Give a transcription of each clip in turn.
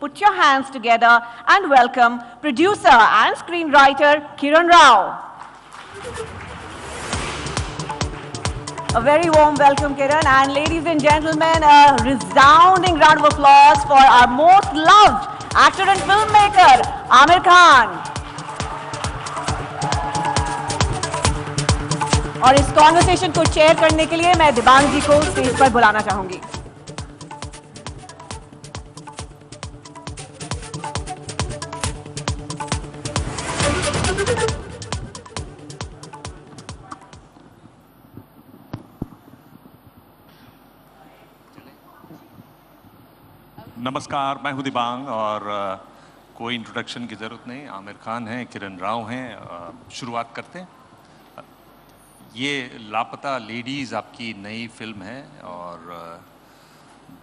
put your hands together and welcome producer and screenwriter Kiran Rao. A very warm welcome, Kiran. And ladies and gentlemen, a resounding round of applause for our most loved actor and filmmaker, Aamir Khan. और इस conversation को chair करने के लिए मैं दिबांग जी को stage पर बुलाना चाहूंगी. नमस्कार, मैं हूं दिबांग और कोई इंट्रोडक्शन की ज़रूरत नहीं. आमिर खान हैं, किरण राव हैं. शुरुआत करते हैं. ये लापता लेडीज़ आपकी नई फिल्म है और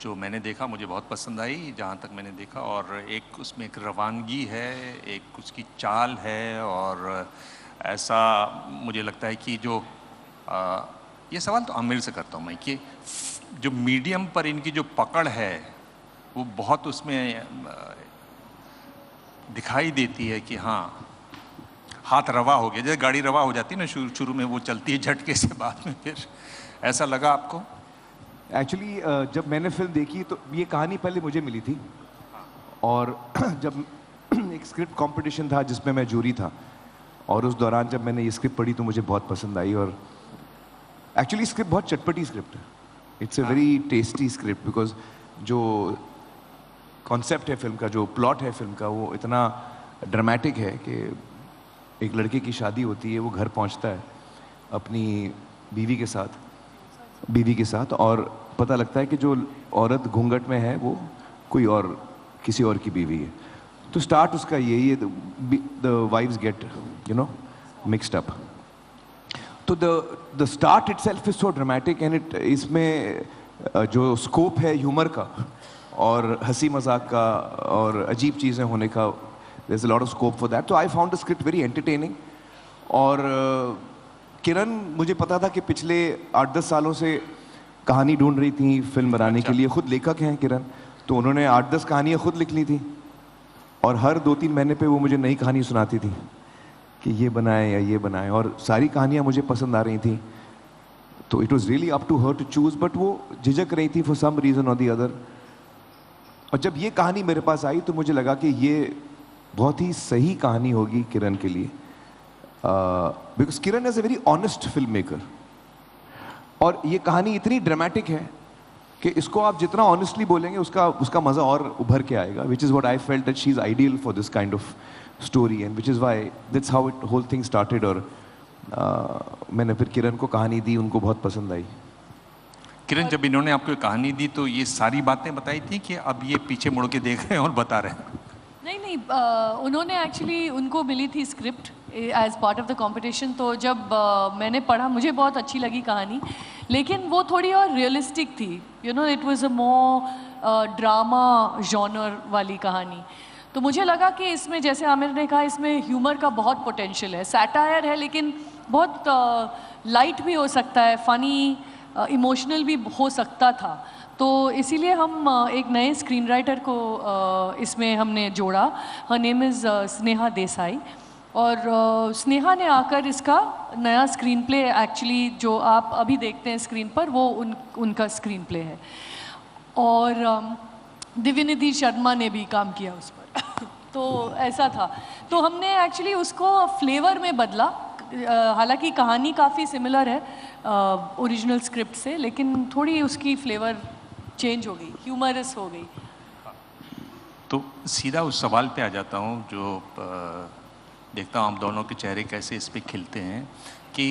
जो मैंने देखा मुझे बहुत पसंद आई जहाँ तक मैंने देखा. और एक उसमें एक रवानगी है, एक उसकी चाल है और ऐसा मुझे लगता है कि जो ये सवाल तो आमिर से करता हूँ मैं कि जो मीडियम पर इनकी जो पकड़ है वो बहुत उसमें दिखाई देती है कि हाँ हाथ रवा हो गया. जैसे गाड़ी रवा हो जाती है ना शुरू में, वो चलती है झटके से, बाद में फिर ऐसा लगा आपको? एक्चुअली जब मैंने फिल्म देखी तो ये कहानी पहले मुझे मिली थी और जब एक स्क्रिप्ट कंपटीशन था जिसमें मैं जूरी था और उस दौरान जब मैंने ये स्क्रिप्ट पढ़ी तो मुझे बहुत पसंद आई. और एक्चुअली स्क्रिप्ट बहुत चटपटी स्क्रिप्ट है. It's a very tasty script because जो कॉन्सेप्ट है फिल्म का, जो प्लॉट है फिल्म का, वो इतना ड्रामेटिक है कि एक लड़के की शादी होती है, वो घर पहुंचता है अपनी बीवी के साथ और पता लगता है कि जो औरत घूंघट में है वो कोई और किसी और की बीवी है. तो स्टार्ट उसका यही है, the vibes get mixed up. तो the start itself is so dramatic and इसमें जो स्कोप है ह्यूमर का और हंसी मजाक का और अजीब चीज़ें होने का, there is a lot of scope for that. तो I found the script very entertaining. और किरण, मुझे पता था कि पिछले 8-10 सालों से कहानी ढूंढ रही थी फिल्म बनाने के लिए. खुद लेखक हैं किरण, तो उन्होंने 8-10 कहानियाँ खुद लिख ली थी और हर 2-3 महीने पे वो मुझे नई कहानी सुनाती थी कि ये बनाए या ये बनाए, और सारी कहानियाँ मुझे पसंद आ रही थी. तो it was really up to her to choose, but वो झिझक रही थी फॉर सम रीजन और दी अदर. और जब ये कहानी मेरे पास आई तो मुझे लगा कि ये बहुत ही सही कहानी होगी किरण के लिए, because Kiran is a very honest film maker. और ये कहानी इतनी ड्रामेटिक है कि इसको आप जितना ऑनेस्टली बोलेंगे उसका मजा और उभर के आएगा, which is what I felt that she is ideal for this kind of story and which is why that's how it whole thing started. और मैंने फिर किरण को कहानी दी, उनको बहुत पसंद आई. किरण, जब इन्होंने आपको कहानी दी तो ये सारी बातें बताई थी कि अब ये पीछे मुड़ के देख रहे हैं और बता रहे हैं? नहीं, उन्होंने एक्चुअली, उनको मिली थी script as part of the competition. तो जब मैंने पढ़ा मुझे बहुत अच्छी लगी कहानी, लेकिन वो थोड़ी और रियलिस्टिक थी. It was a more drama genre वाली कहानी. तो मुझे लगा कि इसमें, जैसे आमिर ने कहा, इसमें ह्यूमर का बहुत पोटेंशियल है. सैटायर है लेकिन बहुत लाइट भी हो सकता है, फनी, इमोशनल भी हो सकता था. तो इसीलिए हम एक नए स्क्रीन राइटर को इसमें हमने जोड़ा. Her name is Sneha Desai. और स्नेहा ने आकर इसका नया स्क्रीन प्ले, एक्चुअली जो आप अभी देखते हैं स्क्रीन पर, वो उनका स्क्रीन प्ले है. और दिव्यनिधि शर्मा ने भी काम किया उस पर. तो ऐसा था. तो हमने एक्चुअली उसको फ्लेवर में बदला. हालांकि कहानी काफ़ी सिमिलर है ओरिजिनल स्क्रिप्ट से, लेकिन थोड़ी उसकी फ्लेवर चेंज हो गई, ह्यूमरस हो गई. तो सीधा उस सवाल पे आ जाता हूँ जो देखता हूँ आप दोनों के चेहरे कैसे इस पे खिलते हैं कि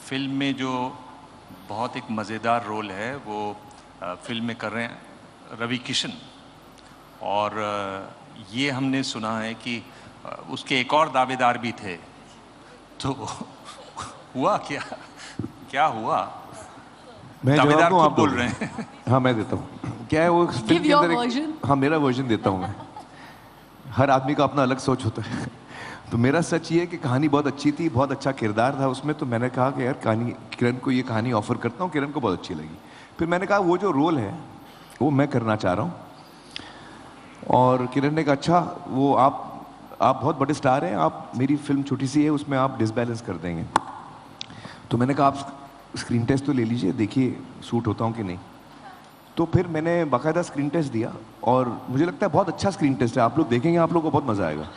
फिल्म में जो बहुत एक मज़ेदार रोल है वो फिल्म में कर रहे हैं रवि किशन. और ये हमने सुना है कि उसके एक और दावेदार भी थे. तो हुआ क्या हुआ? मैं दावेदार को आप आप बोल रहे हैं? हाँ, मैं देता हूँ. क्या है वो फिल्म के अंदर हाँ, मेरा वर्जन देता हूँ मैं. हर आदमी का अपना अलग सोच होता है. तो मेरा सच ये है कि कहानी बहुत अच्छी थी, बहुत अच्छा किरदार था उसमें. तो मैंने कहा कि यार किरण को ये कहानी ऑफर करता हूँ. किरण को बहुत अच्छी लगी. फिर मैंने कहा वो जो रोल है वो मैं करना चाह रहा हूँ. और किरण ने कहा अच्छा वो आप बहुत बड़े स्टार हैं, आप मेरी फिल्म छोटी सी है उसमें आप डिसबैलेंस कर देंगे। तो मैंने कहा आप स्क्रीन टेस्ट तो ले लीजिए, देखिए सूट होता हूँ कि नहीं। तो फिर मैंने बाकायदा स्क्रीन टेस्ट दिया और मुझे लगता है बहुत अच्छा स्क्रीन टेस्ट है, आप लोग देखेंगे आप लोगों को बहुत मज़ा आएगा।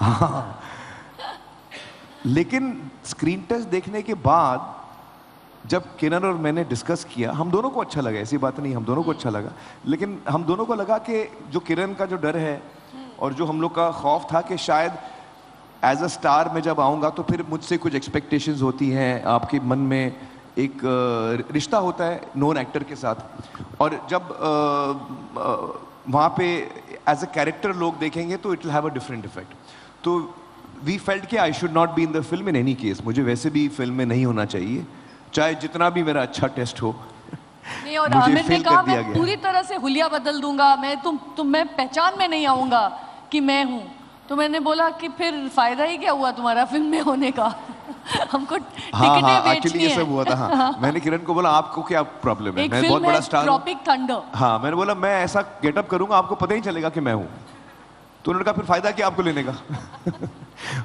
हाँ। लेकिन स्क्रीन टेस्ट देखने के बाद जब किरण और मैंने डिस्कस किया, हम दोनों को अच्छा लगा, ऐसी बात नहीं, हम दोनों को अच्छा लगा, लेकिन हम दोनों को लगा कि जो किरण का जो डर है और जो हम लोग का खौफ था कि शायद एज अ स्टार मैं जब आऊँगा तो फिर मुझसे कुछ एक्सपेक्टेशंस होती हैं, आपके मन में एक रिश्ता होता है नॉन एक्टर के साथ, और जब वहाँ पे एज अ कैरेक्टर लोग देखेंगे तो it will have a different effect. तो वी फेल्ट कि I should not be in the film in any case, मुझे वैसे भी फिल्म में नहीं होना चाहिए, चाहे जितना भी मेरा अच्छा टेस्ट हो। नहीं, और मुझे आमिर ने फेल कहा कर दिया मैं गया। पूरी तरह से हुलिया बदल दूंगा, मैं मैं पहचान में नहीं आऊंगा कि मैं हूँ। तो मैंने बोला कि फिर फायदा ही क्या हुआ तुम्हारा फिल्म में होने का। हमको हाँ टिकटें एक्चुअली बेचनी ये है। सब हुआ था। हाँ मैंने किरण को बोला आपको क्या प्रॉब्लम है, एक मैं बहुत फिल्म बड़ा है स्टार हूँ। Tropic thunder. हाँ मैंने बोला मैं ऐसा गेटअप करूंगा आपको पता ही चलेगा कि मैं हूँ। तो उन्होंने कहा फिर फायदा क्या आपको लेने का।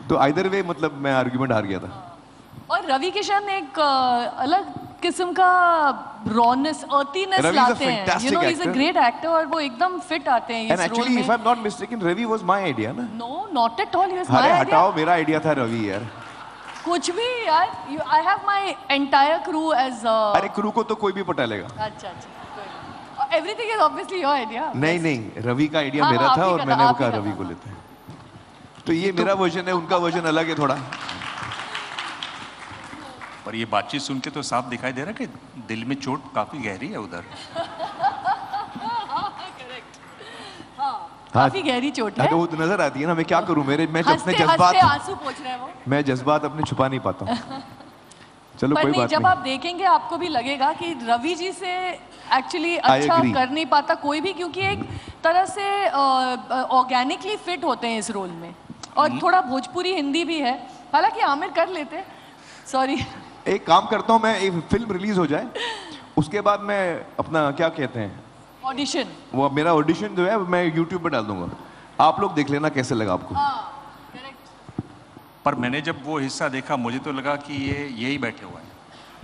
तो आइदर वे मतलब मैं आर्ग्यूमेंट हार गया था। और रवि किशन एक अलग किस्म का rawness, earthiness Ravi is a लाते हैं। fantastic he is a actor. Great actor और वो एकदम फिट आते हैं एंड इस रोल एक्चुअली में। If I am not mistaken Ravi was my idea ना। No not at all, he was अरे माय आइडिया। हटाओ, मेरा आइडिया था रवि यार। कुछ भी यार, I have my entire crew as अरे क्रू को तो कोई भी पटा लेगा। अच्छा everything is obviously your idea. नहीं नहीं, रवि का आइडिया हाँ, मेरा आप था ही और का था, मैंने आप ही कहा का रवि था। को लेते हैं। तो ये मेरा वर्जन है, उनका वर्जन अलग है थोड़ा। पर ये बातचीत सुन के तो साफ दिखाई दे रहा है कि दिल में चोट काफी गहरी है उधर। काफी गहरी चोट है। तो वो तो नजर आती है ना, मैं क्या करूं, मैं अपने हंसते जज्बात, हंसते आंसू पोंछ रहे हैं वो। मैं जज्बात अपने छुपा नहीं पाता हूं। चलो पर कोई नहीं, बात जब नहीं। आप देखेंगे आपको भी लगेगा कि रवि जी से एक्चुअली I अच्छा agree. कर नहीं पाता कोई भी, क्योंकि एक तरह से ऑर्गेनिकली फिट होते हैं इस रोल में। और थोड़ा भोजपुरी हिंदी भी है, हालांकि आमिर कर लेते। सॉरी। एक काम करता हूं मैं, एक फिल्म रिलीज हो जाए उसके बाद मैं अपना क्या कहते हैं ऑडिशन। वो मेरा ऑडिशन जो है मैं यूट्यूब पे डाल दूंगा, आप लोग देख लेना कैसे लगा आपको। पर मैंने जब वो हिस्सा देखा मुझे तो लगा कि ये यही बैठे हुए हैं।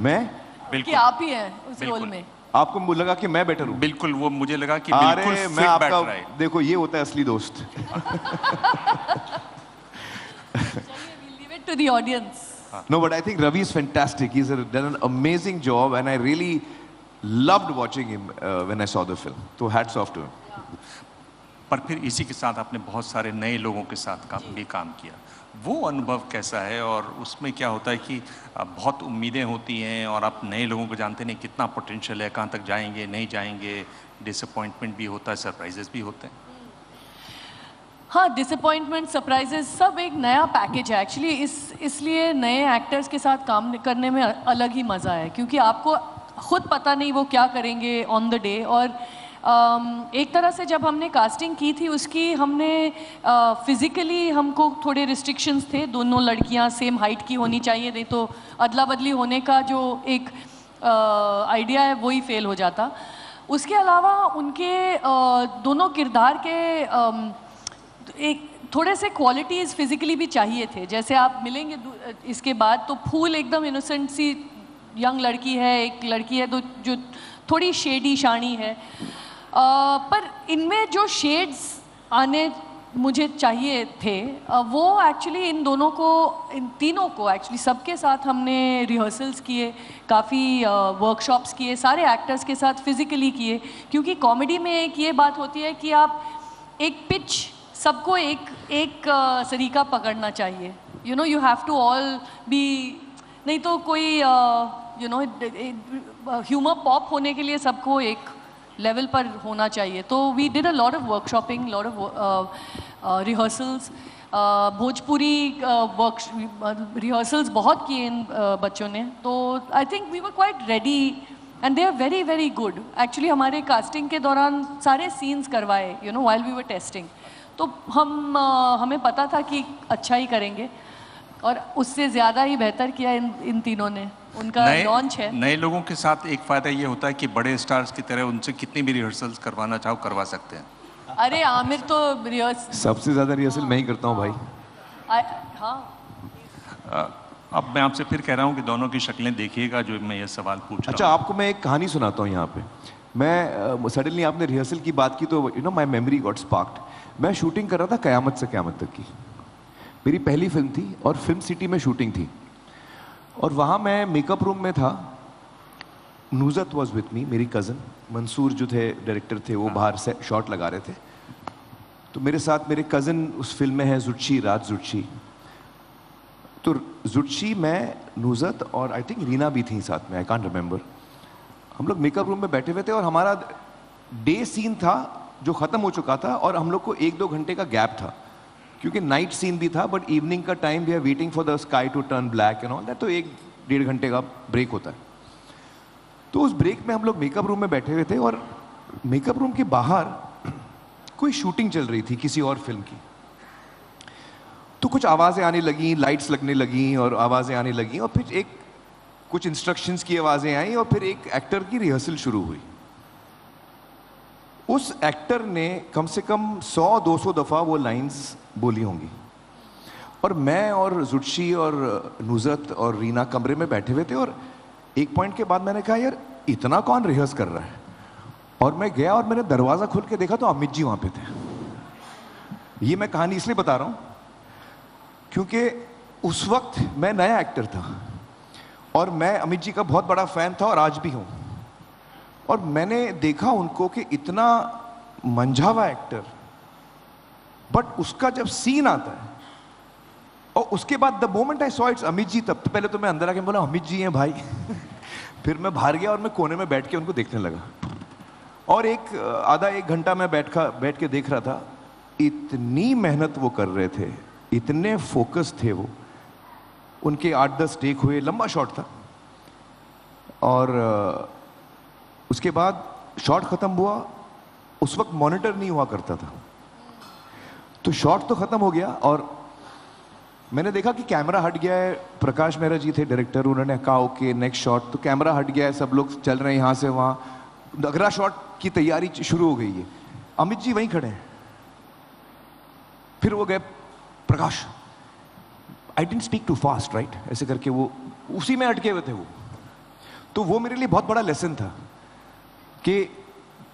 मैं कि बिल्कुल आप ही हैं उस बिल्कुल। रोल में। आपको लगा कि मैं बेटर हूँ? बिल्कुल, वो मुझे लगा कि बिल्कुल अरे मैं फिट बैठ आपका रहा है। देखो ये होता है असली दोस्त। Leave it to the audience. No, but I think Ravi is fantastic. He's done an amazing job, and I really loved watching him when I saw the film. So hats off to him. पर फिर इसी के साथ आपने बहुत सारे नए लोगों के साथ भी काम किया, वो अनुभव कैसा है? और उसमें क्या होता है कि बहुत उम्मीदें होती हैं और आप नए लोगों को जानते नहीं कितना पोटेंशियल है, कहाँ तक जाएंगे नहीं जाएंगे, डिसअपॉइंटमेंट भी होता है, सरप्राइजेस भी होते हैं। हाँ, डिसअपॉइंटमेंट, सरप्राइजेस सब एक नया पैकेज है एक्चुअली। इसलिए नए एक्टर्स के साथ काम करने में अलग ही मज़ा है, क्योंकि आपको खुद पता नहीं वो क्या करेंगे ऑन द डे। और एक तरह से जब हमने कास्टिंग की थी उसकी, हमने फिज़िकली हमको थोड़े रिस्ट्रिक्शंस थे, दोनों लड़कियां सेम हाइट की होनी चाहिए, नहीं तो अदला बदली होने का जो एक आइडिया है वही फेल हो जाता। उसके अलावा उनके दोनों किरदार के एक थोड़े से क्वालिटीज़ फिज़िकली भी चाहिए थे। जैसे आप मिलेंगे इसके बाद तो फूल एकदम इनोसेंट सी यंग लड़की है, एक लड़की है तो जो थोड़ी शेडी शानी है, पर इनमें जो शेड्स आने मुझे चाहिए थे वो एक्चुअली इन दोनों को, इन तीनों को एक्चुअली सबके साथ हमने रिहर्सल्स किए, काफ़ी वर्कशॉप्स किए, सारे एक्टर्स के साथ फिज़िकली किए। क्योंकि कॉमेडी में एक ये बात होती है कि आप एक पिच सबको एक सरीका पकड़ना चाहिए, you know, you have to all be, नहीं तो कोई यू नो ह्यूमर पॉप होने के लिए सबको एक लेवल पर होना चाहिए। तो we did a lot of workshopping, lot of rehearsals, Bhojpuri rehearsals बहुत किए इन बच्चों ने। तो I think we were quite ready and they are very very good. Actually हमारे कास्टिंग के दौरान सारे सीन्स करवाए, you know, while we were testing. तो हमें पता था कि अच्छा ही करेंगे और उससे ज़्यादा ही बेहतर किया इन तीनों ने। उनका लॉन्च है। नए लोगों के साथ एक फ़ायदा ये होता है कि बड़े स्टार्स की तरह उनसे कितनी भी रिहर्सल्स करवाना चाहो करवा सकते हैं। अरे आमिर तो रिहर्सल सबसे ज्यादा रिहर्सल मैं ही करता हूँ भाई। हाँ अब मैं आपसे फिर कह रहा हूँ कि दोनों की शक्लें देखिएगा जो मैं ये सवाल पूछ अच्छा, रहा हूँ। आपको मैं एक कहानी सुनाता हूँ यहाँ पे। मैं सडनली आपने रिहर्सल की बात की तो you know my memory got sparked. मैं शूटिंग कर रहा था कयामत से कयामत तक की, मेरी पहली फिल्म थी और फिल्म सिटी में शूटिंग थी। और वहाँ मैं मेकअप रूम में था, नुज़त वॉज विथ मी, मेरी कज़न मंसूर जो थे डायरेक्टर थे, वो बाहर से शॉट लगा रहे थे। तो मेरे साथ मेरे कज़न उस फिल्म में है जुटशी, राज जुटशी। तो जुटशी, मैं, नुज़त और आई थिंक रीना भी थी साथ में, आई कांट रिमेंबर। हम लोग मेकअप रूम में बैठे हुए थे और हमारा डे सीन था जो ख़त्म हो चुका था और हम लोग को 1-2 घंटे का गैप था क्योंकि नाइट सीन भी था, बट इवनिंग का time we are waiting for the sky to turn black and all that, तो 1-1.5 घंटे का ब्रेक होता है। तो उस ब्रेक में हम लोग मेकअप रूम में बैठे हुए थे और मेकअप रूम के बाहर कोई शूटिंग चल रही थी किसी और फिल्म की। तो कुछ आवाज़ें आने लगी, लाइट्स लगने लगी और आवाज़ें आने लगी और फिर कुछ इंस्ट्रक्शंस की आवाज़ें आई और फिर एक एक्टर की रिहर्सल शुरू हुई। उस एक्टर ने कम से कम 100-200 दफ़ा वो लाइंस बोली होंगी और मैं और जुटशी और नुज़त और रीना कमरे में बैठे हुए थे और एक पॉइंट के बाद मैंने कहा यार इतना कौन रिहर्स कर रहा है। और मैं गया और मैंने दरवाज़ा खोल के देखा तो अमित जी वहाँ पे थे। ये मैं कहानी इसलिए बता रहा हूँ क्योंकि उस वक्त मैं नया एक्टर था और मैं अमित जी का बहुत बड़ा फ़ैन था और आज भी हूँ। और मैंने देखा उनको कि इतना मंझावा एक्टर, बट उसका जब सीन आता है और उसके बाद the moment I saw it's Amit ji, तब तो पहले तो मैं अंदर आके बोला अमित जी हैं भाई। फिर मैं बाहर गया और मैं कोने में बैठ के उनको देखने लगा और आधा एक घंटा मैं बैठ के देख रहा था। इतनी मेहनत वो कर रहे थे, इतने फोकस थे वो। उनके 8-10 टेक हुए, लंबा शॉट था और उसके बाद शॉट खत्म हुआ। उस वक्त मॉनिटर नहीं हुआ करता था, तो शॉट तो खत्म हो गया और मैंने देखा कि कैमरा हट गया है। प्रकाश मेहरा जी थे डायरेक्टर, उन्होंने कहा ओके नेक्स्ट शॉट, तो कैमरा हट गया है, सब लोग चल रहे हैं यहाँ से वहाँ, अगला शॉट की तैयारी शुरू हो गई है। अमित जी वहीं खड़े हैं। फिर वो गए, Prakash I didn't speak too fast right, ऐसे करके वो उसी में अटके हुए थे वो। तो वो मेरे लिए बहुत बड़ा लेसन था कि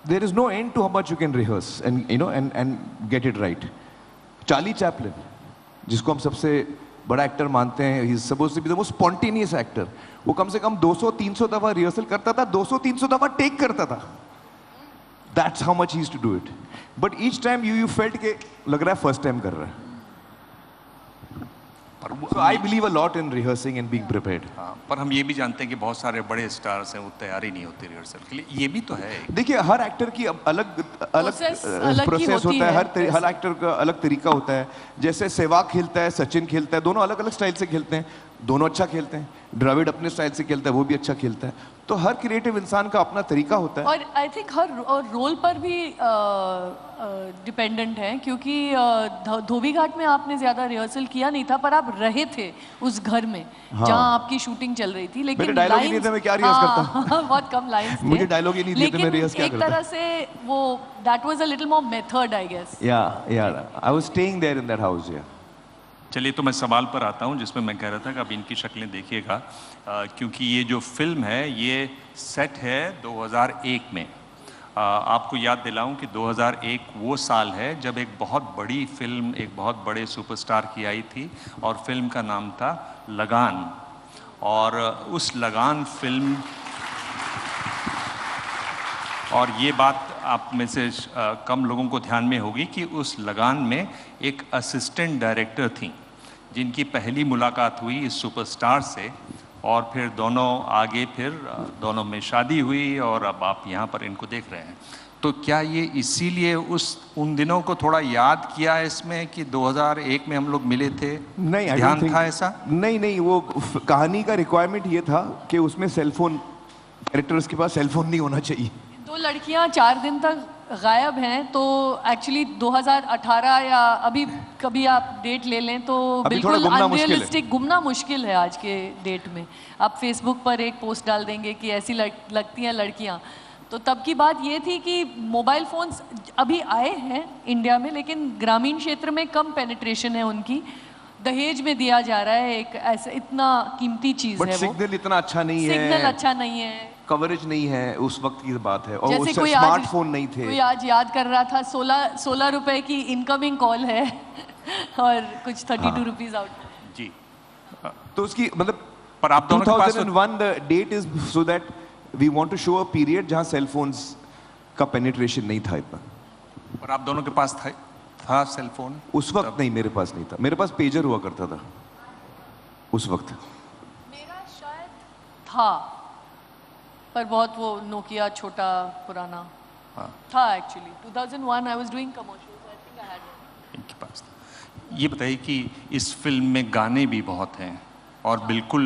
there is no end to how much you can rehearse and you know and get it right. Charlie Chaplin, जिसको हम सबसे बड़ा एक्टर मानते हैं, he is supposed to be the most spontaneous actor, वो कम से कम 200-300 दफा रिहर्सल करता था, 200-300 दफा टेक करता था। That's how much he used to do it, but each time you felt के लग रहा है फर्स्ट टाइम कर रहा है। So I believe a lot in rehearsing and being prepared. पर हम ये भी जानते हैं कि बहुत सारे बड़े स्टार्स हैं, वो तैयारी नहीं होती रिहर्सल के लिए, ये भी तो है। देखिए हर एक्टर की अलग प्रोसेस होता है, हर एक्टर का अलग तरीका होता है। जैसे सहवाग खेलता है, सचिन खेलता है, दोनों अलग अलग स्टाइल से खेलते हैं, दोनों अच्छा खेलते हैं। द्रविड़ अपने स्टाइल से खेलता है, वो भी अच्छा खेलता है। तो हर क्रिएटिव इंसान का अपना तरीका होता है और आई थिंक हर रोल पर भी डिपेंडेंट है, क्योंकि धोबी घाट में आपने ज़्यादा रिहर्सल किया नहीं था, पर आप रहे थे उस घर में जहाँ आपकी शूटिंग चल रही थी। लेकिन डायलॉग ही नहीं थे, मैं क्या रिहर्स करता? बहुत कम लाइंस थे, मुझे डायलॉग ही नहीं दिए थे, मैं रिहर्स क्या करता? एक तरह से वो that was a little more method I guess. Yeah I was staying there in that house. Yeah चलिए, तो मैं सवाल पर आता हूँ जिसमें मैं कह रहा था कि अब इनकी शक्लें देखिएगा, क्योंकि ये जो फिल्म है ये सेट है 2001 में। आपको याद दिलाऊं कि 2001 वो साल है जब एक बहुत बड़ी फिल्म एक बहुत बड़े सुपरस्टार की आई थी और फिल्म का नाम था लगान। और उस लगान फिल्म, और ये बात आप में से कम लोगों को ध्यान में होगी कि उस लगान में एक असिस्टेंट डायरेक्टर थी जिनकी पहली मुलाकात हुई इस सुपरस्टार से, और फिर दोनों आगे फिर दोनों में शादी हुई और अब आप यहाँ पर इनको देख रहे हैं। तो क्या ये इसीलिए उन दिनों को थोड़ा याद किया है इसमें कि 2001 में हम लोग मिले थे? नहीं, ध्यान था ऐसा? नहीं, वो कहानी का रिक्वायरमेंट ये था कि उसमें सेलफोन, कैरेक्टर्स के पास सेलफोन नहीं होना चाहिए। 2 लड़कियां 4 दिन तक गायब हैं, तो एक्चुअली 2018 या अभी कभी आप डेट ले लें तो बिल्कुल अनरियलिस्टिक, घूमना मुश्किल है आज के डेट में। आप फेसबुक पर एक पोस्ट डाल देंगे कि ऐसी लगती हैं लड़कियां, तो तब की बात ये थी कि मोबाइल फ़ोन्स अभी आए हैं इंडिया में, लेकिन ग्रामीण क्षेत्र में कम पेनिट्रेशन है उनकी। दहेज में दिया जा रहा है एक ऐसा इतना कीमती चीज़ है बट वो। सिग्नल इतना अच्छा नहीं है, सिग्नल अच्छा नहीं है, कवरेज नहीं है, उस वक्त की बात है। और जैसे उससे कोई स्मार्टफोन नहीं थे। कोई आज याद कर रहा था 16 रुपए की इनकमिंग कॉल है और कुछ 32 रुपीज आउट। जी, तो उसकी मतलब पर आप दोनों के पास 2001 the date is so that we want to show a period जहां सेल फोन्स का पेनिट्रेशन नहीं था इतना। पर आप दोनों के पास था सेल फोन उस वक्त नहीं, मेरे पास नहीं था। मेरे पास पेजर हुआ करता था उस वक्त। मेरा शायद था, पर बहुत वो नोकिया छोटा पुराना था actually. 2001 I was doing commercials, I think I had इनके पास था। ये बताइए कि इस फिल्म में गाने भी बहुत हैं और बिल्कुल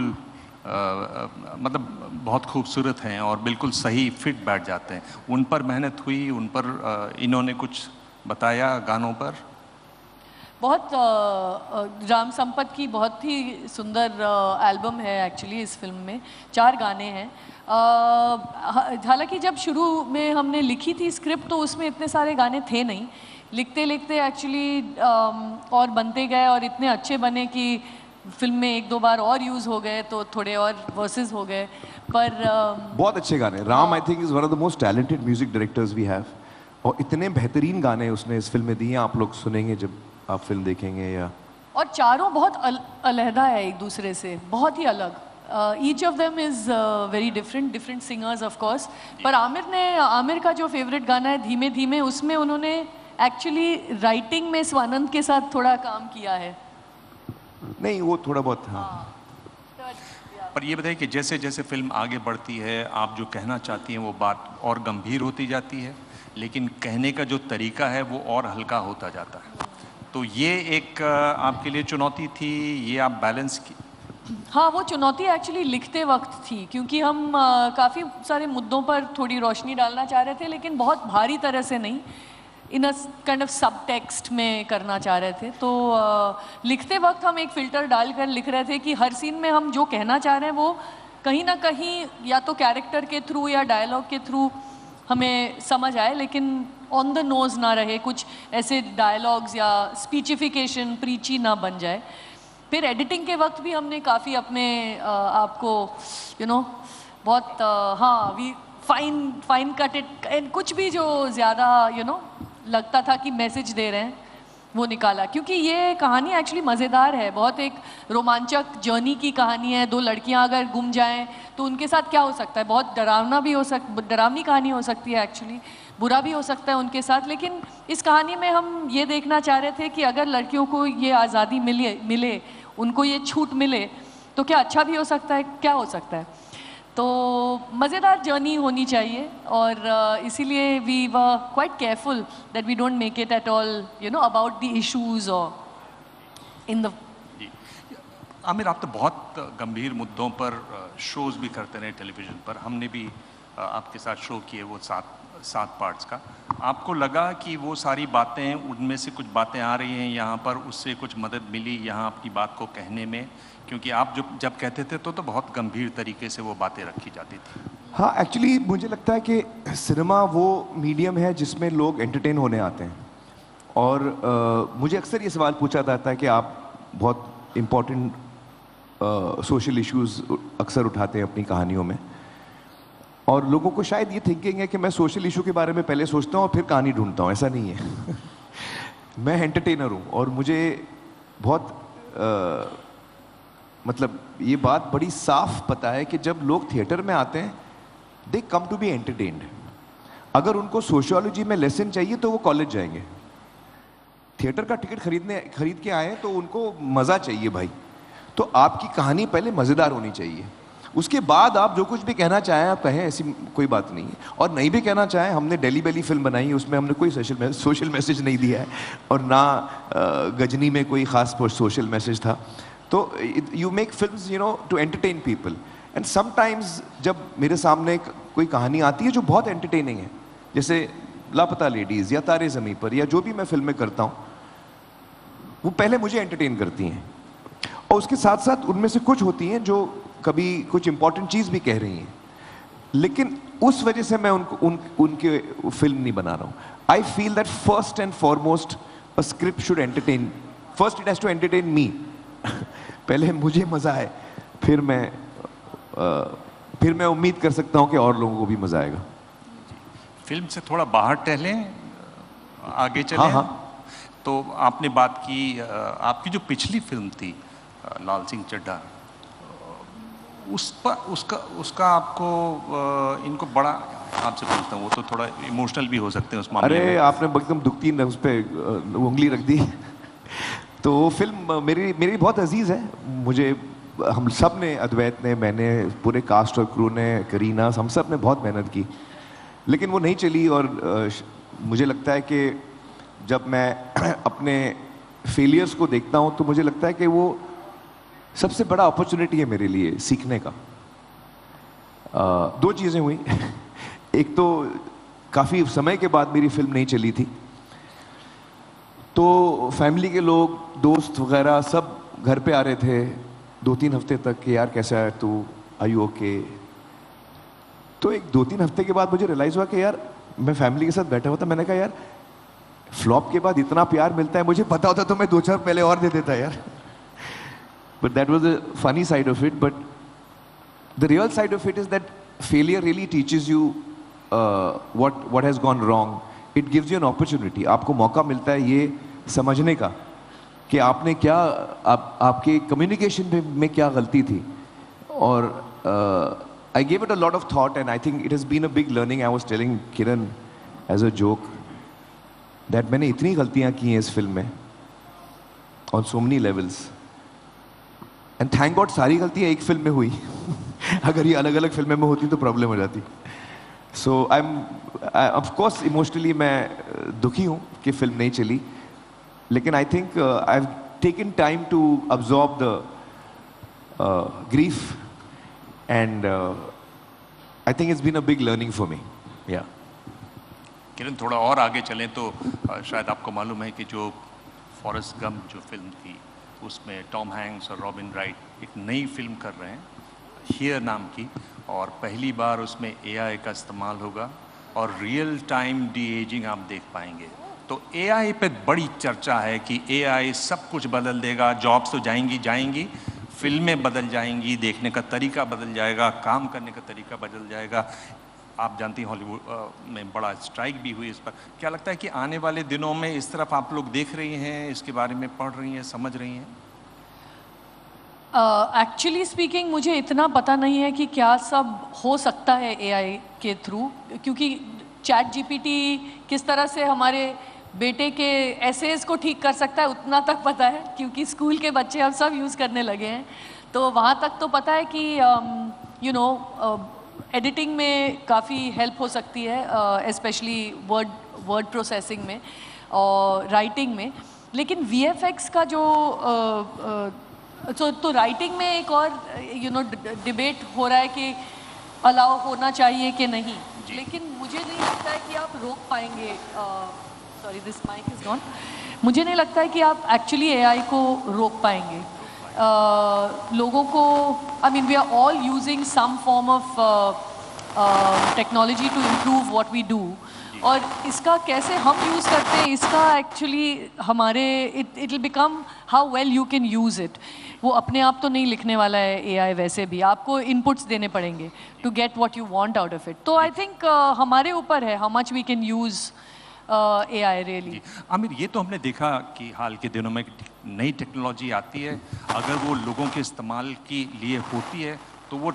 मतलब बहुत खूबसूरत हैं और बिल्कुल सही फिट बैठ जाते हैं। उन पर मेहनत हुई, उन पर इन्होंने कुछ बताया गानों पर? बहुत राम संपत की बहुत ही सुंदर एल्बम है एक्चुअली इस फिल्म में। 4 गाने हैं। हालांकि जब शुरू में हमने लिखी थी स्क्रिप्ट तो उसमें इतने सारे गाने थे नहीं। लिखते लिखते एक्चुअली और बनते गए और इतने अच्छे बने कि फिल्म में 1-2 बार और यूज़ हो गए, तो थोड़े और वर्सेस हो गए। पर बहुत अच्छे गाने। Ram I think is one of the most talented music directors we have, और इतने बेहतरीन गाने उसने इस फिल्म में दिए। आप लोग सुनेंगे जब आप फिल्म देखेंगे। या और चारों बहुत अलहदा है एक दूसरे से, बहुत ही अलग। Each of them is very different singers of course. पर आमिर का जो फेवरेट गाना है धीमे धीमे, उसमें उन्होंने एक्चुअली राइटिंग में स्वानंद के साथ थोड़ा काम किया है। नहीं, वो थोड़ा बहुत हाँ। पर ये बताइए कि जैसे जैसे फिल्म आगे बढ़ती है, आप जो कहना चाहती हैं वो बात और गंभीर होती जाती है, लेकिन कहने का जो तरीका है वो और हल्का होता जाता है। तो ये एक आपके लिए चुनौती थी, ये आप बैलेंस की? हाँ, वो चुनौती एक्चुअली लिखते वक्त थी, क्योंकि हम काफ़ी सारे मुद्दों पर थोड़ी रोशनी डालना चाह रहे थे, लेकिन बहुत भारी तरह से नहीं, इन अ काइंड ऑफ सब टेक्स्ट में करना चाह रहे थे। तो लिखते वक्त हम एक फ़िल्टर डालकर लिख रहे थे कि हर सीन में हम जो कहना चाह रहे हैं वो कहीं ना कहीं या तो कैरेक्टर के थ्रू या डायलॉग के थ्रू हमें समझ आए, लेकिन ऑन द नोज ना रहे, कुछ ऐसे डायलॉग्स या स्पीचिफिकेशन प्रीची ना बन जाए। फिर एडिटिंग के वक्त भी हमने काफ़ी अपने आपको बहुत हाँ वी फाइन कट इट, कुछ भी जो ज़्यादा लगता था कि मैसेज दे रहे हैं वो निकाला। क्योंकि ये कहानी एक्चुअली मज़ेदार है, बहुत एक रोमांचक जर्नी की कहानी है। 2 लड़कियां अगर गुम जाएं तो उनके साथ क्या हो सकता है, बहुत डरावनी कहानी हो सकती है एक्चुअली, बुरा भी हो सकता है उनके साथ। लेकिन इस कहानी में हम ये देखना चाह रहे थे कि अगर लड़कियों को ये आज़ादी मिले, उनको ये छूट मिले, तो क्या अच्छा भी हो सकता है, क्या हो सकता है। तो मज़ेदार जर्नी होनी चाहिए, और इसीलिए we were quite careful that we don't make it at all about the issues और इन द। आमिर, आप तो बहुत गंभीर मुद्दों पर शोज़ भी करते रहे टेलीविज़न पर। हमने भी आपके साथ शो किए वो 7 पार्ट्स का। आपको लगा कि वो सारी बातें, उनमें से कुछ बातें आ रही हैं यहाँ पर, उससे कुछ मदद मिली यहाँ अपनी बात को कहने में? क्योंकि आप जब कहते थे तो बहुत गंभीर तरीके से वो बातें रखी जाती थी। हाँ, एक्चुअली मुझे लगता है कि सिनेमा वो मीडियम है जिसमें लोग एंटरटेन होने आते हैं। और मुझे अक्सर ये सवाल पूछा जाता है कि आप बहुत इम्पोर्टेंट सोशल इश्यूज अक्सर उठाते हैं अपनी कहानियों में, और लोगों को शायद ये थिंकिंग है कि मैं सोशल इशू के बारे में पहले सोचता हूँ और फिर कहानी ढूंढता हूँ। ऐसा नहीं है। मैं एंटरटेनर हूँ, और मुझे बहुत मतलब ये बात बड़ी साफ पता है कि जब लोग थिएटर में आते हैं दे कम टू बी एंटरटेन्ड। अगर उनको सोशियोलॉजी में लेसन चाहिए तो वो कॉलेज जाएंगे। थिएटर का टिकट खरीद के आए तो उनको मज़ा चाहिए भाई। तो आपकी कहानी पहले मज़ेदार होनी चाहिए, उसके बाद आप जो कुछ भी कहना चाहें आप कहें, ऐसी कोई बात नहीं है। और नहीं भी कहना चाहें, हमने डेली बेली फिल्म बनाई है, उसमें हमने कोई सोशल मैसेज नहीं दिया है, और ना गजनी में कोई ख़ास सोशल मैसेज था। तो you make films to entertain people. And sometimes जब मेरे सामने कोई कहानी आती है जो बहुत एंटरटेनिंग है, जैसे लापता लेडीज़ या तारे ज़मीं पर या जो भी मैं फिल्में करता हूँ, वो पहले मुझे एंटरटेन करती हैं, और उसके साथ साथ उनमें से कुछ होती हैं जो कभी कुछ इंपॉर्टेंट चीज़ भी कह रही हैं। लेकिन उस वजह से मैं उनके फिल्म नहीं बना रहा हूँ. I feel that first and foremost a script should entertain. First it has to entertain me. पहले मुझे मजा आए, फिर मैं उम्मीद कर सकता हूँ कि और लोगों को भी मजा आएगा. फिल्म से थोड़ा बाहर टहलें, आगे चलें. हाँ, हाँ. तो आपने बात की आपकी जो पिछली फिल्म थी लाल सिंह चड्ढा, उसका आपको इनको बड़ा, आपसे पूछता हूँ, वो तो थोड़ा इमोशनल भी हो सकते हैं उस मामले में. अरे आपने एकदम दुखती उस पे उंगली रख दी. तो वो फिल्म मेरी बहुत अजीज है मुझे. हम सब ने, अद्वैत ने, मैंने, पूरे कास्ट और क्रू ने, करीना, हम सब ने बहुत मेहनत की, लेकिन वो नहीं चली. और मुझे लगता है कि जब मैं अपने फेलियर्स को देखता हूँ तो मुझे लगता है कि वो सबसे बड़ा अपॉर्चुनिटी है मेरे लिए सीखने का. दो चीज़ें हुई. एक तो काफ़ी समय के बाद मेरी फिल्म नहीं चली थी, तो फैमिली के लोग, दोस्त वगैरह सब घर पे आ रहे थे 2-3 हफ्ते तक कि यार कैसा है तू, आर यू ओके. तो एक 2-3 हफ्ते के बाद मुझे रियलाइज़ हुआ कि यार, मैं फैमिली के साथ बैठा हुआ था, मैंने कहा यार फ्लॉप के बाद इतना प्यार मिलता है, मुझे पता होता तो मैं 2-4 पहले और दे देता यार. But that was the funny side of it. But the real side of it is that failure really teaches you what has gone wrong. It gives you an opportunity. आपको मौका मिलता है ये समझने का कि आपने क्या, आपके कम्युनिकेशन में क्या गलती थी. और I gave it a lot of thought and I think it has been a big learning. I was telling Kiran as a joke that मैंने इतनी गलतियाँ की हैं इस फिल्म में on so many levels. And thank God सारी गलतियाँ एक फिल्म में हुई. अगर ये अलग अलग फिल्में में होती तो प्रॉब्लम हो जाती. So I am of course emotionally मैं दुखी हूँ कि फिल्म नहीं चली, लेकिन I think I have taken time to absorb the grief and I think it's been a big learning for me. Yeah Kiran, थोड़ा और आगे चलें तो शायद आपको मालूम है कि जो फॉरेस्ट गंप जो फिल्म थी, उसमें टॉम हैंक्स और रॉबिन राइट एक नई फिल्म कर रहे हैं, हियर नाम की, और पहली बार उसमें एआई का इस्तेमाल होगा और रियल टाइम डी एजिंग आप देख पाएंगे. तो एआई पे बड़ी चर्चा है कि एआई सब कुछ बदल देगा, जॉब्स तो जाएंगी, फिल्में बदल जाएंगी, देखने का तरीका बदल जाएगा, काम करने का तरीका बदल जाएगा. आप जानती हैं हॉलीवुड में बड़ा स्ट्राइक भी हुई इस पर. क्या लगता है कि आने वाले दिनों में इस तरफ आप लोग देख रही हैं, इसके बारे में पढ़ रही हैं, समझ रही हैं? एक्चुअली स्पीकिंग मुझे इतना पता नहीं है कि क्या सब हो सकता है एआई के थ्रू, क्योंकि चैट जीपीटी किस तरह से हमारे बेटे के एसेज को ठीक कर सकता है उतना तक पता है, क्योंकि स्कूल के बच्चे अब सब यूज़ करने लगे हैं. तो वहाँ तक तो पता है कि यू नो एडिटिंग में काफ़ी हेल्प हो सकती है, स्पेशली वर्ड प्रोसेसिंग में और राइटिंग में. लेकिन वीएफएक्स का जो तो राइटिंग में एक और डिबेट हो रहा है कि अलाउ होना चाहिए कि नहीं, लेकिन मुझे नहीं लगता है कि आप रोक पाएंगे. Sorry, this mic is gone. मुझे नहीं लगता है कि आप एक्चुअली एआई को रोक पाएंगे. लोगों को, I mean we are all using some form of technology to improve what we do, और इसका कैसे हम यूज़ करते हैं, इसका एक्चुअली हमारे it will become how well you can use it. वो अपने आप तो नहीं लिखने वाला है एआई, वैसे भी आपको इनपुट्स देने पड़ेंगे to get what you want out of it. तो आई थिंक हमारे ऊपर है how much we can use AI really. Aamir, ये तो हमने देखा कि हाल के दिनों में नई टेक्नोलॉजी आती है, अगर वो लोगों के इस्तेमाल के लिए होती है तो वो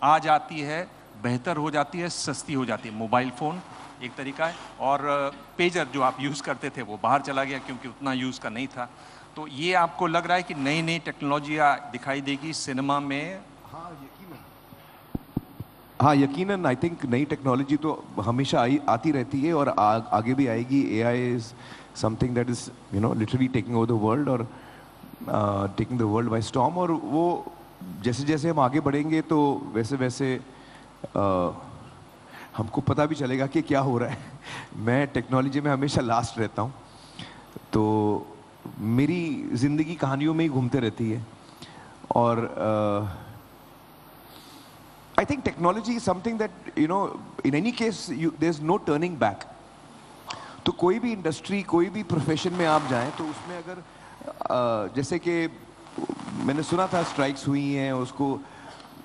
आ जाती है, बेहतर हो जाती है, सस्ती हो जाती है. मोबाइल फ़ोन एक तरीका है, और पेजर जो आप यूज़ करते थे वो बाहर चला गया क्योंकि उतना यूज़ का नहीं था. तो ये आपको लग रहा है कि नई नई टेक्नोलॉजियाँ दिखाई देगी सिनेमा में? हाँ, यकीनन. आई थिंक नई टेक्नोलॉजी तो हमेशा आती रहती है और आगे भी आएगी. AI is something that is literally taking over the world और taking the world by storm. और वो जैसे जैसे हम आगे बढ़ेंगे तो वैसे वैसे हमको पता भी चलेगा कि क्या हो रहा है. मैं टेक्नोलॉजी में हमेशा लास्ट रहता हूँ, तो मेरी ज़िंदगी कहानियों में ही घूमते रहती है. और I think technology is something that, you know, in any case, there's no turning back. तो कोई भी इंडस्ट्री, कोई भी प्रोफेशन में आप जाएं तो उसमें अगर जैसे कि मैंने सुना था स्ट्राइक्स हुई हैं, उसको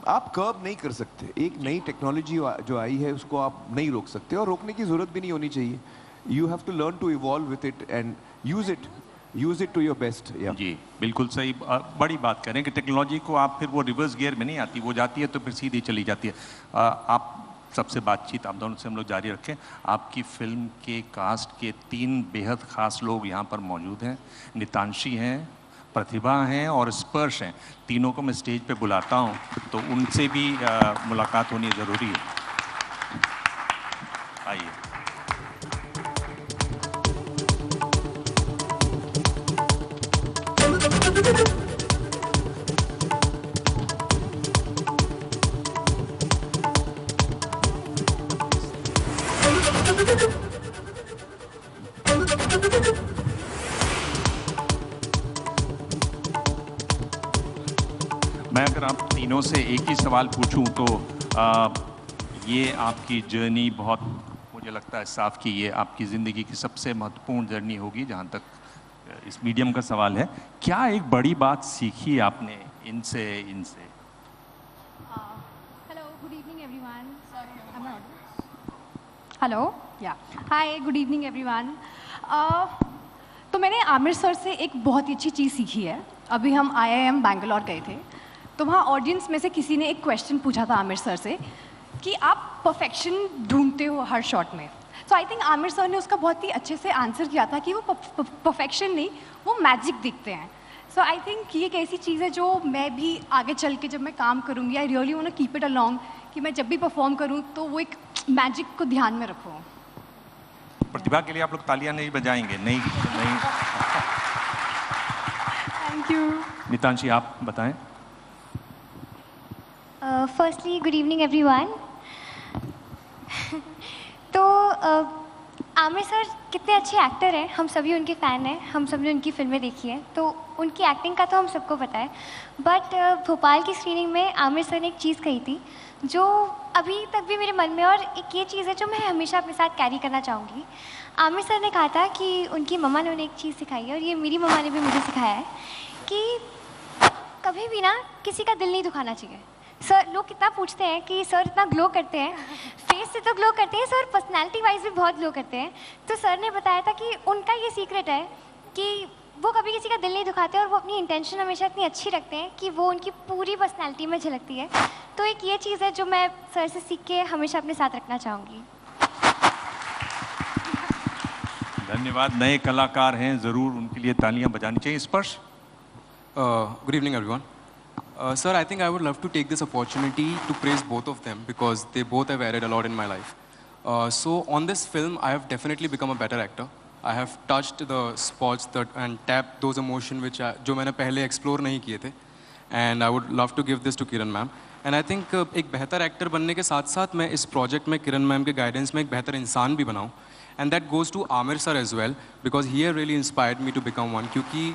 आप कर्ब नहीं कर सकते. एक नई टेक्नोलॉजी जो आई है उसको आप नहीं रोक सकते और रोकने की ज़रूरत भी नहीं होनी चाहिए. You have to learn to evolve with it and use it to your best. जी बिल्कुल सही. बड़ी बात करें कि टेक्नोलॉजी को आप फिर वो रिवर्स गियर में नहीं आती, वो जाती है तो फिर सीधी चली जाती है. आप सबसे बातचीत आप दोनों से हम लोग जारी रखें. आपकी फिल्म के कास्ट के 3 बेहद ख़ास लोग यहाँ पर मौजूद हैं. नितांशी हैं, प्रतिभा हैं और स्पर्श हैं. तीनों को मैं स्टेज पे बुलाता हूँ तो उनसे भी मुलाकात होनी ज़रूरी है. आइए. मैं अगर आप तीनों से एक ही सवाल पूछूं तो ये आपकी जर्नी बहुत, मुझे लगता है साफ कि ये आपकी ज़िंदगी की सबसे महत्वपूर्ण जर्नी होगी जहाँ तक इस मीडियम का सवाल है. क्या एक बड़ी बात सीखी आपने इनसे? Hello, good evening everyone. Am I audible? Hello, yeah. Hi, good evening everyone. तो मैंने आमिर सर से एक बहुत ही अच्छी चीज़ सीखी है. अभी हम IIM बैंगलोर गए थे तो वहाँ ऑडियंस में से किसी ने एक क्वेश्चन पूछा था आमिर सर से कि आप परफेक्शन ढूंढते हो हर शॉट में. सो आई थिंक आमिर सर ने उसका बहुत ही अच्छे से आंसर किया था कि वो परफेक्शन नहीं, वो मैजिक देखते हैं. सो आई थिंक ये एक ऐसी चीज़ है जो मैं भी आगे चल के जब मैं काम करूँगी, I really want to keep it along, कि मैं जब भी परफॉर्म करूँ तो वो एक मैजिक को ध्यान में रखूँ. प्रतिभा के लिए आप लोग तालियां नहीं बजाएंगे? नहीं. Thank you. नितांशी आप बताएं. Firstly good evening everyone. तो आमिर सर कितने अच्छे एक्टर हैं, हम सभी उनके फ़ैन हैं, हम सभी ने उनकी फिल्में देखी हैं तो उनकी एक्टिंग का तो हम सबको पता है. बट भोपाल की स्क्रीनिंग में आमिर सर ने एक चीज़ कही थी जो अभी तक भी मेरे मन में, और एक ये चीज़ है जो मैं हमेशा अपने साथ कैरी करना चाहूँगी. आमिर सर ने कहा था कि उनकी मम्मा ने उन्हें एक चीज़ सिखाई है और ये मेरी मम्मा ने भी मुझे सिखाया है कि कभी भी ना किसी का दिल नहीं दुखाना चाहिए. सर लोग कितना पूछते हैं कि सर इतना ग्लो करते हैं, फेस से तो ग्लो करते हैं सर, पर्सनैलिटी वाइज भी बहुत ग्लो करते हैं. तो सर ने बताया था कि उनका ये सीक्रेट है कि वो कभी किसी का दिल नहीं दुखाते और वो अपनी इंटेंशन हमेशा इतनी अच्छी रखते हैं कि वो उनकी पूरी पर्सनैलिटी में झलकती है. तो एक ये चीज़ है जो मैं सर से सीख के हमेशा अपने साथ रखना चाहूँगी. धन्यवाद. नए कलाकार हैं, ज़रूर उनके लिए तालियां बजानी चाहिए. स्पर्श. Good evening, everyone. Sir, I think I would love to take this opportunity to praise both of them because they both have added a lot in my life. So on this film, I have definitely become a better actor. I have touched the spots and tapped those emotions which जो मैंने पहले explore नहीं किए थे. And I would love to give this to Kiran ma'am. And I think एक बेहतर actor बनने के साथ साथ मैं इस प्रोजेक्ट में किरण मैम के गाइडेंस में एक बेहतर इंसान भी बनाऊँ. And that goes to Amir sir as well because he really inspired me to become one. क्योंकि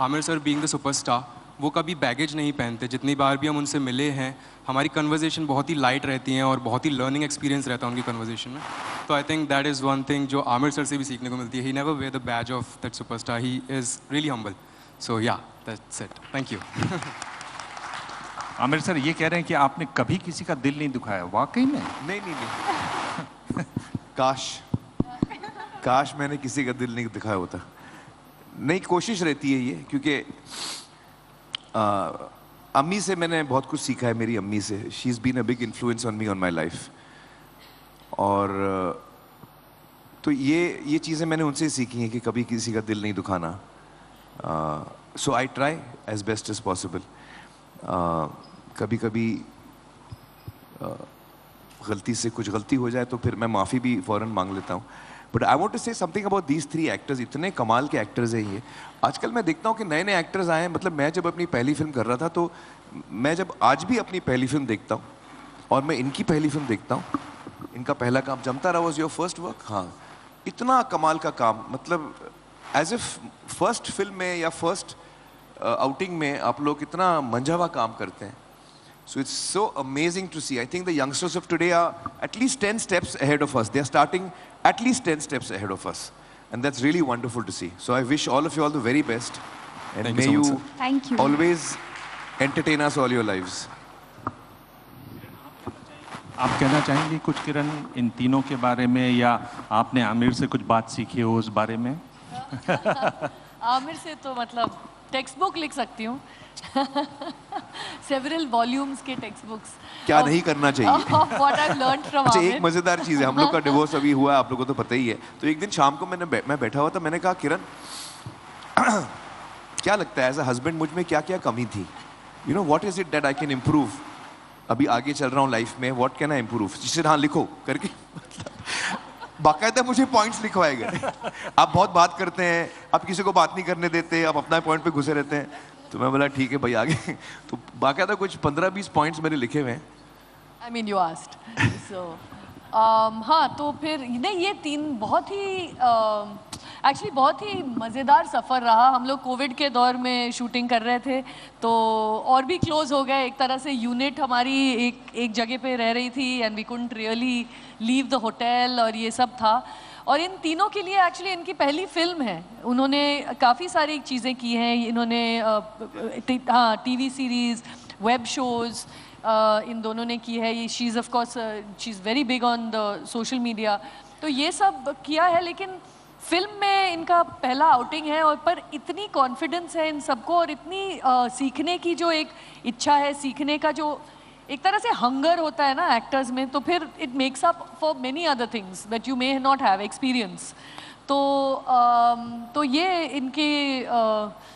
Aamir sir being the superstar वो कभी बैगेज नहीं पहनते. जितनी बार भी हम उनसे मिले हैं हमारी कन्वर्जेशन बहुत ही लाइट रहती हैं और बहुत ही लर्निंग एक्सपीरियंस रहता है उनकी कन्वर्जेशन में. तो I think that is one thing जो आमिर सर से भी सीखने को मिलती है. He never wear the badge of that superstar. He is really humble. So yeah that's it. Thank you. Aamir sir ये कह रहे हैं कि आपने कभी किसी का दिल नहीं दुखाया. वाकई में? नहीं. काश मैंने किसी का दिल नहीं दुखाया होता. नहीं, कोशिश रहती है ये, क्योंकि अम्मी से मैंने बहुत कुछ सीखा है. मेरी अम्मी से, she is been a big influence on me on my life. और तो ये चीज़ें मैंने उनसे ही सीखी हैं कि कभी किसी का दिल नहीं दुखाना. So I try as best as possible. कभी कभी गलती से कुछ गलती हो जाए तो फिर मैं माफ़ी भी फ़ौरन मांग लेता हूँ. But I want to say something about these 3 actors. इतने कमाल के एक्टर्स हैं ये. आजकल मैं देखता हूँ कि नए नए एक्टर्स आए हैं. मतलब मैं जब अपनी पहली फिल्म कर रहा था तो मैं जब आज भी अपनी पहली फिल्म देखता हूँ और मैं इनकी पहली फिल्म देखता हूँ, इनका पहला काम जमता रहा वॉज योर फर्स्ट वर्क. हाँ, इतना कमाल का काम. मतलब एज इफ फर्स्ट फिल्म में या फर्स्ट आउटिंग में आप लोग इतना मंझावा काम करते हैं. So it's so amazing to see. I think the youngsters of today are at least 10 steps ahead of us. They're starting at least 10 steps ahead of us. And that's really wonderful to see. So I wish all of you all the very best. And Thank may you so you, much, sir. Thank you. always entertain us all your lives. आप कहना चाहेंगे कुछ किरण इन तीनों के बारे में, या आपने आमिर से कुछ बात सीखी हो उस बारे में? आमिर से तो मतलब टेक्स्ट बुक लिख सकती हूँ सेवरल वॉल्यूम्स के टेक्स्ट बुक्स क्या नहीं करना चाहिए। व्हाट आई लर्नड फ्रॉम अच्छा, आमिर। एक मजेदार चीज है, हम लोग का डिवोर्स अभी हुआ है, आप लोगों को तो पता ही है। तो एक दिन शाम को मैं बैठा हुआ था, मैंने कहा किरण क्या लगता है एज अ हस्बैंड मुझ में क्या क्या कमी थी, you know what is it that I can improve, अभी आगे चल रहा हूँ लाइफ में, व्हाट कैन आई इम्प्रूव, जिसे हाँ लिखो करके बाकायदा मुझे पॉइंट्स लिखवाए गए। आप बहुत बात करते हैं, आप किसी को बात नहीं करने देते, आप अपना पॉइंट पे घुसे रहते हैं। तो मैं बोला ठीक है भाई आगे। तो बाकायदा कुछ 15-20 पॉइंट्स मैंने लिखे हुए हैं। आई मीन यू आस्क्ड सो हाँ, तो फिर नहीं, ये तीन बहुत ही एक्चुअली बहुत ही मज़ेदार सफ़र रहा। हम लोग कोविड के दौर में शूटिंग कर रहे थे, तो और भी क्लोज हो गए। एक तरह से यूनिट हमारी एक जगह पे रह रही थी and we couldn't really leave the hotel, और ये सब था। और इन तीनों के लिए एक्चुअली इनकी पहली फिल्म है, उन्होंने काफ़ी सारी चीज़ें की हैं। इन्होंने हाँ, टीवी सीरीज़, वेब शोज़ इन दोनों ने की है। ये she is of course she is very big on the social media, तो ये सब किया है। लेकिन फिल्म में इनका पहला आउटिंग है, और पर इतनी कॉन्फिडेंस है इन सबको, और इतनी सीखने की जो एक इच्छा है, सीखने का जो एक तरह से हंगर होता है ना एक्टर्स में, तो फिर it makes up for many other things that you may not have experience. तो ये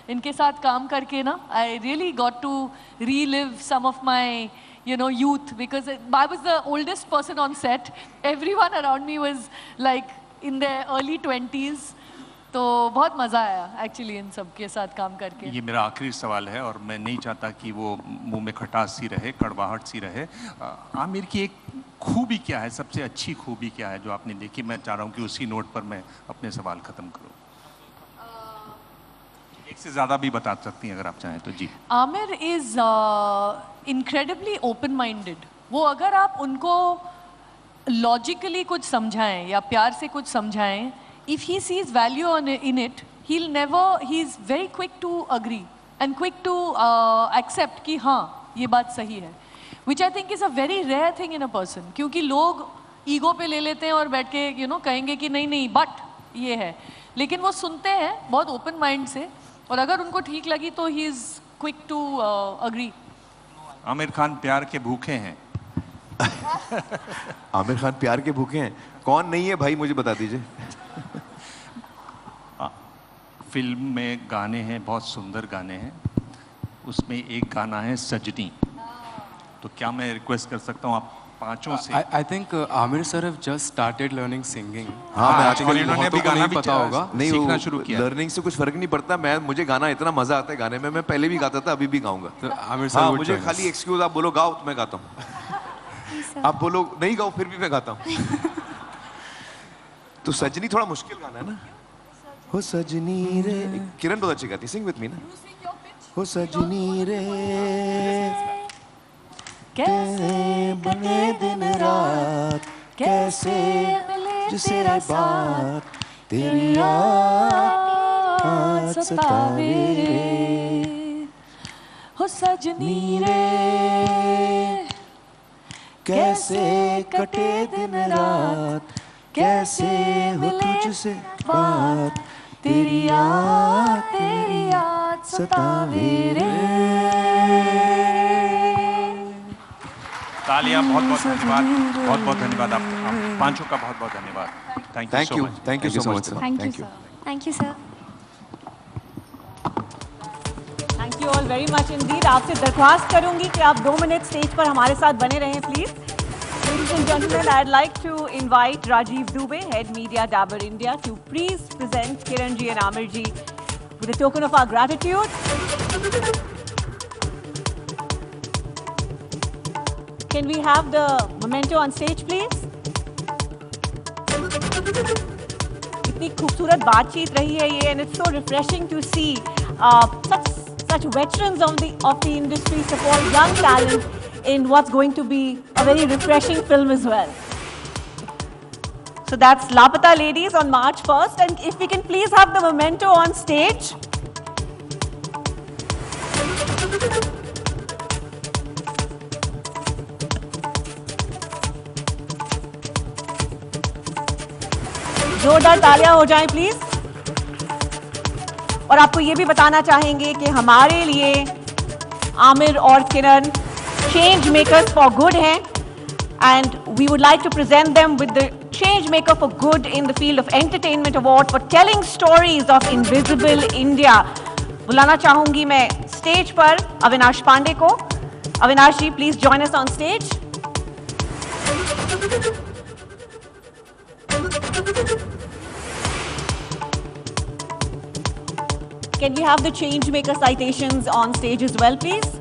इनके साथ काम करके ना, I really got to relive some of my youth, because I was the oldest person on set. Everyone around me was like in their early 20s. तो बहुत मज़ा आया एक्चुअली इन सब के साथ काम करके। ये मेरा आखिरी सवाल है, और मैं नहीं चाहता कि वो मुंह में खटास सी रहे, कड़वाहट सी रहे। आमिर की एक खूबी क्या है, सबसे अच्छी खूबी क्या है जो आपने देखी? मैं चाह रहा हूँ कि उसी नोट पर मैं अपने सवाल ख़त्म करूँ। एक से ज़्यादा भी बता सकती हैं अगर आप चाहें तो। जी, Aamir is incredibly open minded. वो अगर आप उनको लॉजिकली कुछ समझाएं या प्यार से कुछ समझाएं, if he sees value in it, he's very quick to agree and quick to accept कि हाँ ये बात सही है, which I think is a very rare thing in a person, क्योंकि लोग ईगो पे ले लेते हैं और बैठ के कहेंगे कि नहीं बट ये है, लेकिन वो सुनते हैं बहुत ओपन माइंड से, और अगर उनको ठीक लगी तो he is quick to agree। Aamir Khan प्यार के भूखे हैं। आमिर खान प्यार के भूखे हैं? कौन नहीं है भाई, मुझे बता दीजिए। फिल्म में गाने हैं, बहुत सुंदर गाने हैं, उसमें एक गाना है सजनी। तो क्या मैं रिक्वेस्ट कर सकता हूँ आप पांचों से? I think Aamir sir have just started learning singing। हाँ, मैं और इन्होंने भी गाना भी पता होगा, नहीं सीखना शुरू किया। लर्निंग से कुछ फर्क नहीं पड़ता। मुझे गाना इतना मजा आता है गाने में, मैं पहले भी गाता था, अभी भी गाऊंगा। तो आमिर सर हाँ, would मुझे join खाली us। एक्सक्यूज, आप बोलो गाओ तो मैं गाता हूँ, आप बोलो नहीं गाओ फिर भी मैं गाता हूँ। तो सजनी थोड़ा मुश्किल गाना है ना। हो सजनी रे, किरण बहुत अच्छी गाती, सिंग विद मी ना। हो सजनी रे कैसे बने दिन रात, कैसे जिसे बात तेरी याद सतावे, हो सजनी रे कैसे कटे दिन रात, कैसे हो तुझसे बात तेरी याद सतावे रे। तालियां, बहुत बहुत धन्यवाद, बहुत बहुत धन्यवाद आप पांचों का, बहुत बहुत धन्यवाद। Thank you so much. Thank you so much sir. Thank you sir. Thank you sir. Thank you all very much Indeed. आपसे दरख्वास्त करूंगी कि आप 2 मिनट स्टेज पर हमारे साथ बने रहें please. Ladies and gentlemen, I'd like to invite Rajiv Dubey, Head Media Dabur India, to please present Kiran ji and Amir ji with a token of our gratitude. Can we have the memento on stage, please? इतनी खूबसूरत बातचीत रही है ये, and it's so refreshing to see such veterans of the industry support young talent in what's going to be a very refreshing film as well. So that's Lapata Ladies on March 1st. And if we can please have the memento on stage. जोरदार तालियां हो जाएं please. और आपको ये भी बताना चाहेंगे कि हमारे लिए आमिर और किरण चेंज मेकर्स फॉर गुड हैं, and we would like to present them with the Change Maker for Good in the Field of Entertainment Award for telling stories of invisible India. बुलाना चाहूंगी मैं स्टेज पर अविनाश पांडे को। Avinash ji, please join us on stage. Can we have the Change Maker citations on stage as well, please?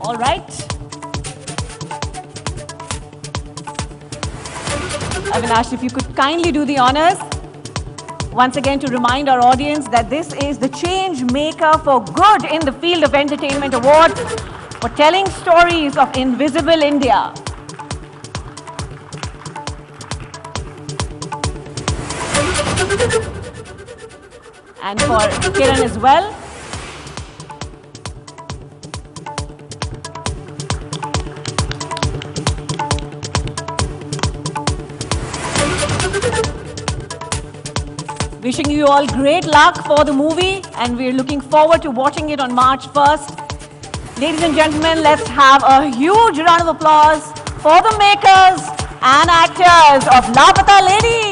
All right. Avinash, if you could kindly do the honors. Once again, to remind our audience that this is the Change Maker for Good in the Field of Entertainment Award for telling stories of invisible India. And for Kiran as well. Wishing you all great luck for the movie, and we're looking forward to watching it on March 1st. Ladies and gentlemen, let's have a huge round of applause for the makers and actors of Lapata Ladies.